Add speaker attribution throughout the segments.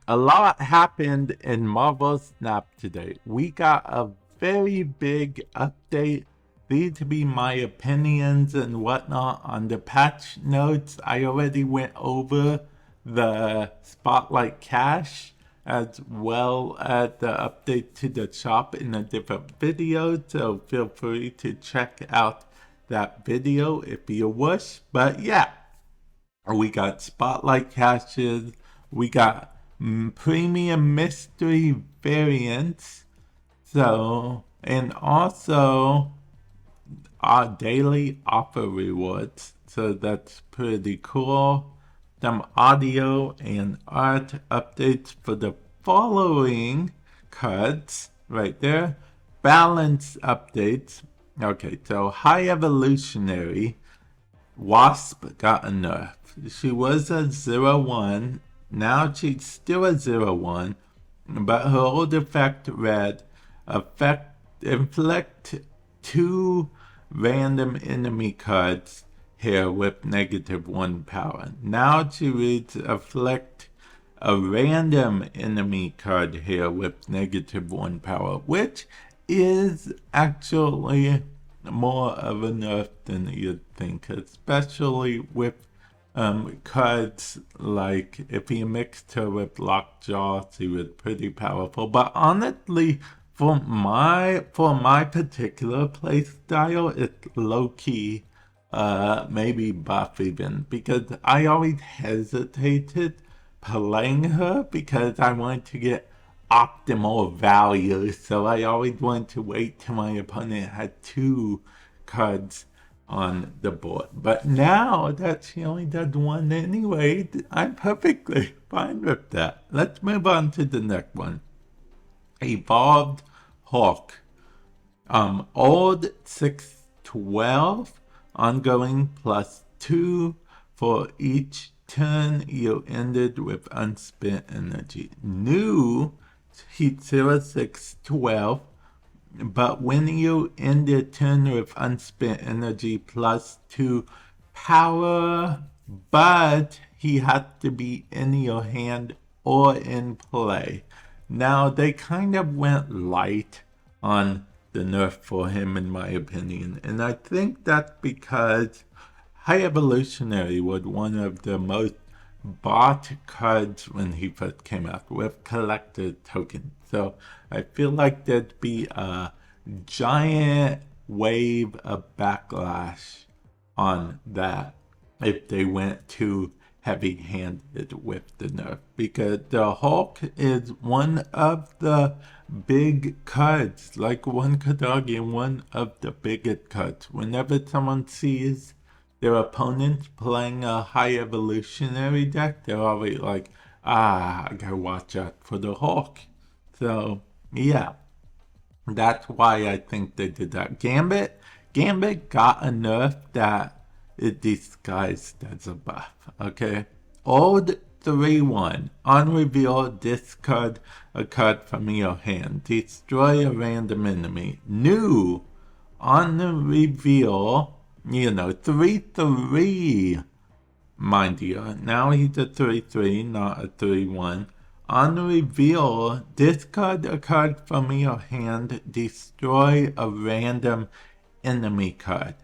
Speaker 1: A lot happened in Marvel Snap today. We got a very big update. These to be my opinions and whatnot on the patch notes. I already went over the Spotlight cache as well as the update to the shop in a different video. So feel free to check out that video if you wish. But yeah, we got Spotlight caches. We got premium mystery variants. So, and also our daily offer rewards. So that's pretty cool. Some audio and art updates for the following cards right there. Balance updates. Okay, so High Evolutionary Wasp got a nerf. She was a 0-1. Now she's still a 0-1. But her old effect read, inflict 2 random enemy cards here with -1 power. Now she reads, afflict a random enemy card here with -1 power, which is actually more of a nerf than you'd think, especially with cards like if you mixed her with Lockjaw, she was pretty powerful. But honestly, for my particular playstyle, it's low key, maybe buff even, because I always hesitated playing her because I wanted to get optimal value. So I always wanted to wait till my opponent had 2 cards on the board. But now that she only does 1 anyway, I'm perfectly fine with that. Let's move on to the next one. Evolved Hawk. Old 612, ongoing +2 for each turn you ended with unspent energy. New Heat 0612, but when you end a turn with unspent energy +2 power, but he has to be in your hand or in play. Now, they kind of went light on the nerf for him, in my opinion, and I think that's because High Evolutionary was one of the most bought cards when he first came out with collector tokens. So I feel like there'd be a giant wave of backlash on that if they went too heavy-handed with the nerf, because the Hulk is one of the big cards, like one could argue one of the biggest cards. Whenever someone sees their opponents playing a High Evolutionary deck, they're always like, I gotta watch out for the Hulk. So yeah, that's why I think they did that. Gambit got a nerf that is disguised as a buff, okay? Old 3-1. On reveal, discard a card from your hand. Destroy a random enemy. New. On the reveal, 3-3. Mind you, now he's a 3-3, not a 3-1. On reveal, discard a card from your hand, destroy a random enemy card.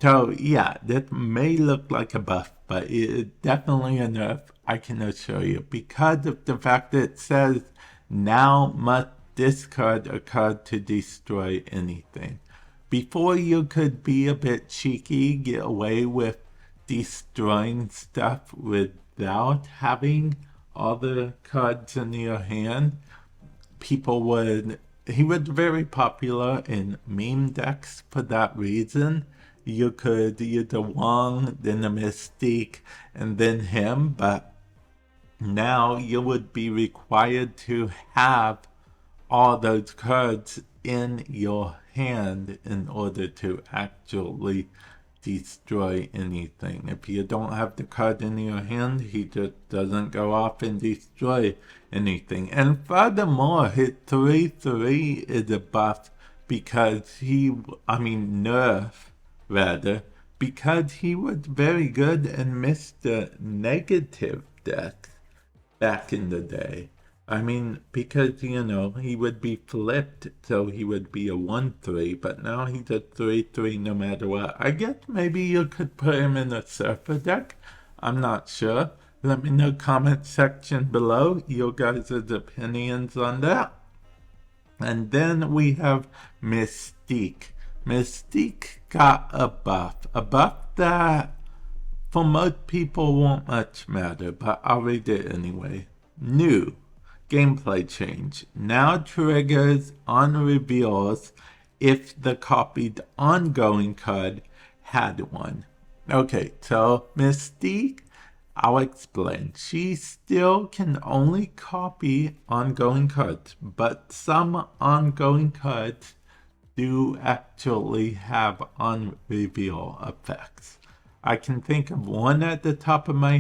Speaker 1: So yeah, this may look like a buff, but it's definitely a nerf, I can assure you, because of the fact that it says now must discard a card to destroy anything. Before, you could be a bit cheeky, get away with destroying stuff without having all the cards in your hand. He was very popular in meme decks for that reason. You could use the Wong, then the Mystique, and then him, but now you would be required to have all those cards in your hand in order to actually destroy anything. If you don't have the card in your hand, he just doesn't go off and destroy anything. And furthermore, his 3-3 is a buff because nerf rather, because he was very good in Mr. Negative decks. back in the day. I mean, because, you know, he would be flipped, so he would be a 1-3, but now he's a 3-3 no matter what. I guess maybe you could put him in a surfer deck. I'm not sure. Let me know comment section below your guys' opinions on that. And then we have Mystique. Mystique got a buff that for most people won't much matter, but I'll read it anyway. New gameplay change. Now triggers on reveals if the copied ongoing card had one. Okay, so Mystique, I'll explain. She still can only copy ongoing cards, but some ongoing cards do actually have on-reveal effects. I can think of one at the top of my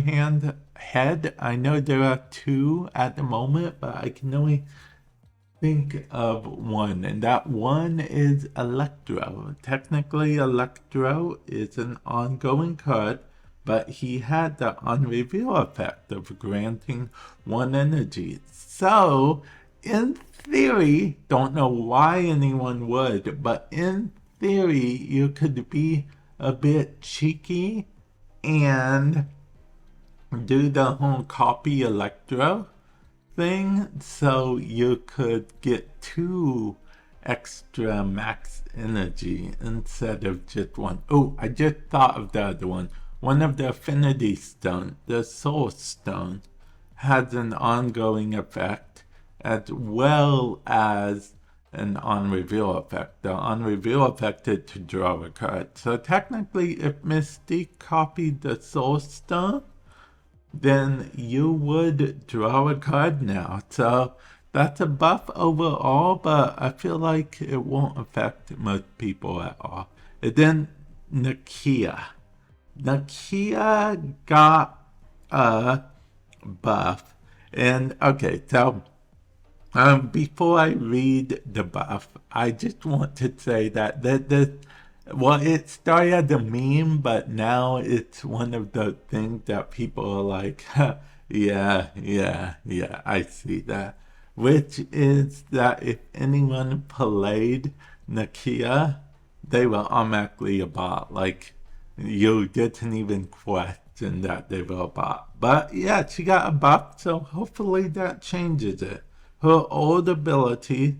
Speaker 1: head. I know there are two at the moment, but I can only think of one, and that one is Electro. Technically, Electro is an ongoing card, but he had the on-reveal effect of granting one energy. So, in theory, don't know why anyone would, but in theory, you could be a bit cheeky and do the whole copy Electro thing, so you could get 2 extra max energy instead of just 1. Oh, I just thought of the other one. One of the Affinity Stone, the Soul Stone, has an ongoing effect as well as an on-reveal effect. The on-reveal effect is to draw a card. So technically, if Mystique copied the Soul Stone, then you would draw a card now. So that's a buff overall, but I feel like it won't affect most people at all. And then Nakia. Nakia got a buff. And okay, so before I read the buff, I just want to say that well, it started as a meme, but now it's one of the things that people are like, yeah, I see that. Which is that if anyone played Nakia, they were automatically a bot. Like, you didn't even question that they were a bot. But yeah, she got a buff, so hopefully that changes it. Her old ability,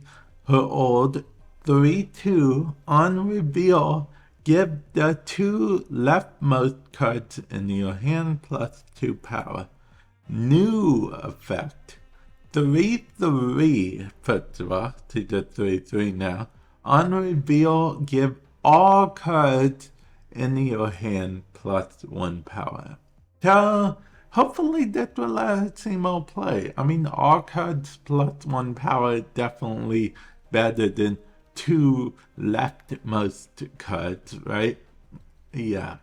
Speaker 1: her old 3-2 on reveal, give the 2 leftmost cards in your hand +2 power. New effect, 3-3, first of all, to the 3-3 now. On reveal, give all cards in your hand +1 power. So, hopefully that will let her see more play. I mean, all cards +1 power is definitely better than 2 leftmost cards, right? Yeah.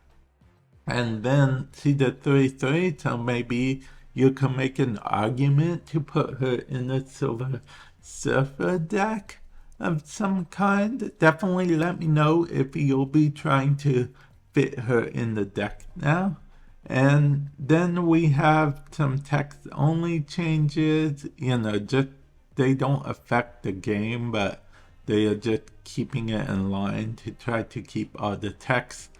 Speaker 1: And then see the 3-3, so maybe you can make an argument to put her in a Silver Surfer deck of some kind. Definitely let me know if you'll be trying to fit her in the deck now. And then we have some text-only changes, you know, just they don't affect the game, but they are just keeping it in line to try to keep all the text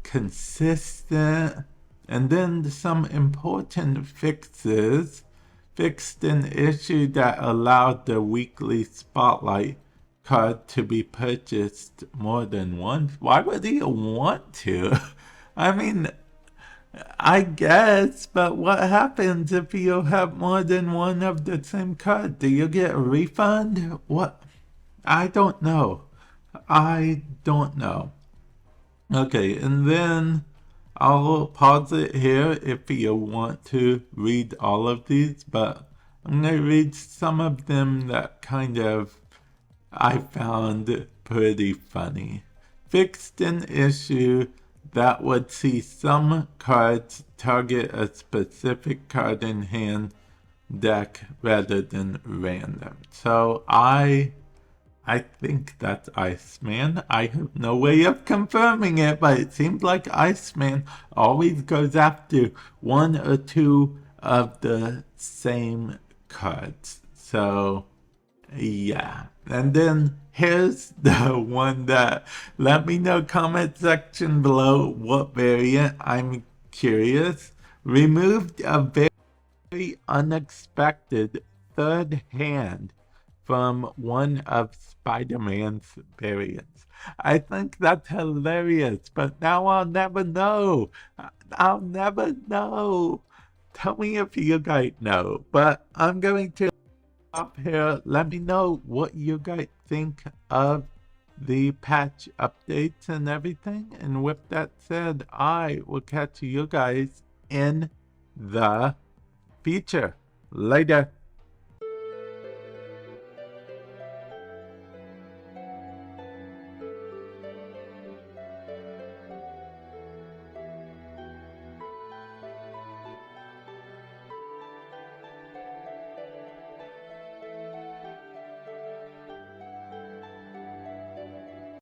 Speaker 1: consistent. And then some important fixes. Fixed an issue that allowed the weekly spotlight card to be purchased more than once. Why would you want to? I mean, I guess, but what happens if you have more than one of the same card? Do you get a refund? What? I don't know. Okay, and then I'll pause it here if you want to read all of these, but I'm going to read some of them that kind of I found pretty funny. Fixed an issue that would see some cards target a specific card in hand deck rather than random. So I think that's Iceman. I have no way of confirming it, but it seems like Iceman always goes after 1 or 2 of the same cards. So yeah. And then here's the one that, let me know comment section below what variant. I'm curious. Removed a very unexpected third hand from one of Spider-Man's variants. I think that's hilarious, but now I'll never know. I'll never know. Tell me if you guys know, but I'm going to up here. Let me know what you guys think of the patch updates and everything. And with that said, I will catch you guys in the future. Later.